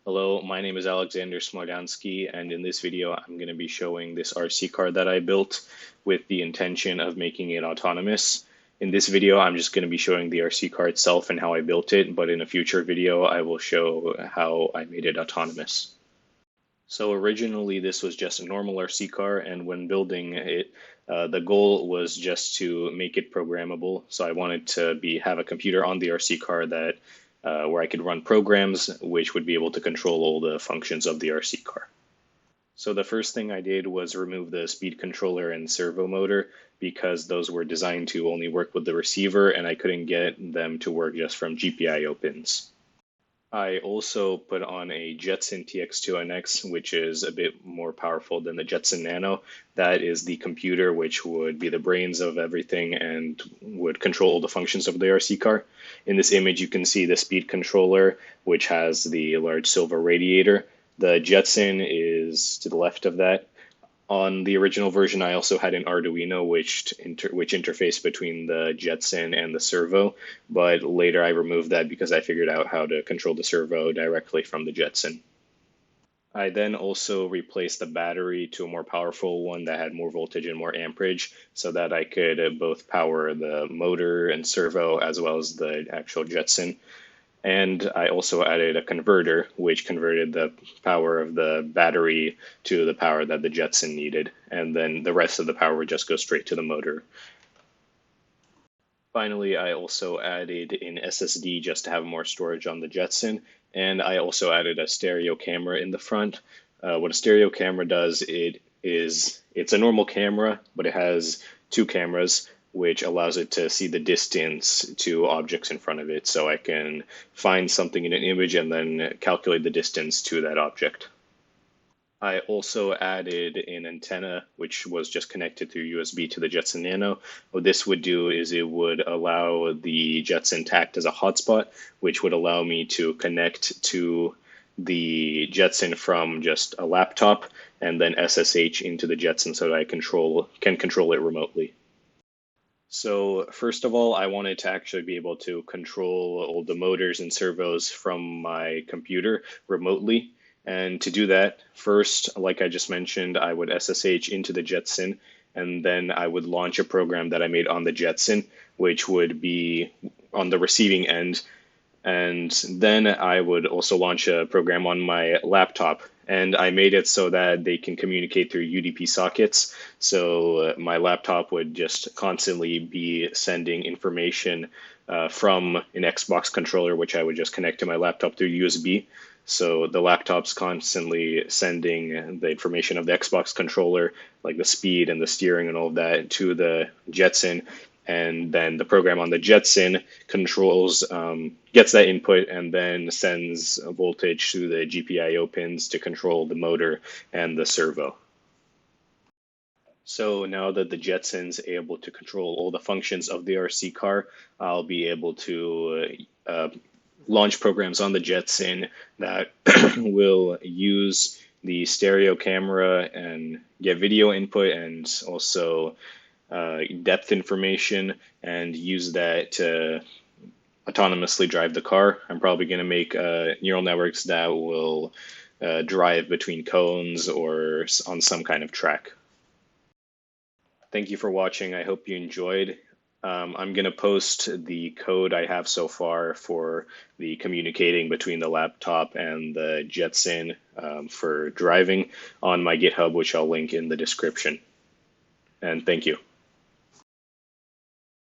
Hello, my name is Alexander Smolyanskiy, and in this video, I'm going to be showing this RC car that I built with the intention of making it autonomous. In this video, I'm just going to be showing the RC car itself and how I built it, but in a future video, I will show how I made it autonomous. So originally, this was just a normal RC car, and when building it, the goal was just to make it programmable. So I wanted to have a computer on the RC car that where I could run programs which would be able to control all the functions of the RC car. So the first thing I did was remove the speed controller and servo motor because those were designed to only work with the receiver, and I couldn't get them to work just from GPIO pins. I also put on a Jetson TX2NX, which is a bit more powerful than the Jetson Nano. That is the computer which would be the brains of everything and would control all the functions of the RC car. In this image, you can see the speed controller, which has the large silver radiator. The Jetson is to the left of that. On the original version, I also had an Arduino which interfaced between the Jetson and the servo, but later I removed that because I figured out how to control the servo directly from the Jetson. I then also replaced the battery to a more powerful one that had more voltage and more amperage so that I could both power the motor and servo as well as the actual Jetson. And I also added a converter, which converted the power of the battery to the power that the Jetson needed. And then the rest of the power would just go straight to the motor. Finally, I also added an SSD just to have more storage on the Jetson. And I also added a stereo camera in the front. What a stereo camera does, it's a normal camera, but it has two cameras, which allows it to see the distance to objects in front of it. So I can find something in an image and then calculate the distance to that object. I also added an antenna, which was just connected through USB to the Jetson Nano. What this would do is it would allow the Jetson to act as a hotspot, which would allow me to connect to the Jetson from just a laptop and then SSH into the Jetson so that I can control it remotely. So first of all, I wanted to actually be able to control all the motors and servos from my computer remotely. And to do that, first, like I just mentioned, I would SSH into the Jetson, and then I would launch a program that I made on the Jetson, which would be on the receiving end. And then I would also launch a program on my laptop, and I made it so that they can communicate through UDP sockets. So my laptop would just constantly be sending information from an Xbox controller, which I would just connect to my laptop through USB. So the laptop's constantly sending the information of the Xbox controller, like the speed and the steering and all of that, to the Jetson. And then the program on the Jetson controls, gets that input and then sends voltage to the GPIO pins to control the motor and the servo. So now that the Jetson's able to control all the functions of the RC car, I'll be able to launch programs on the Jetson that will use the stereo camera and get video input and also depth information and use that to autonomously drive the car. I'm probably going to make neural networks that will drive between cones or on some kind of track. Thank you for watching. I hope you enjoyed. I'm going to post the code I have so far for the communicating between the laptop and the Jetson for driving on my GitHub, which I'll link in the description. And thank you.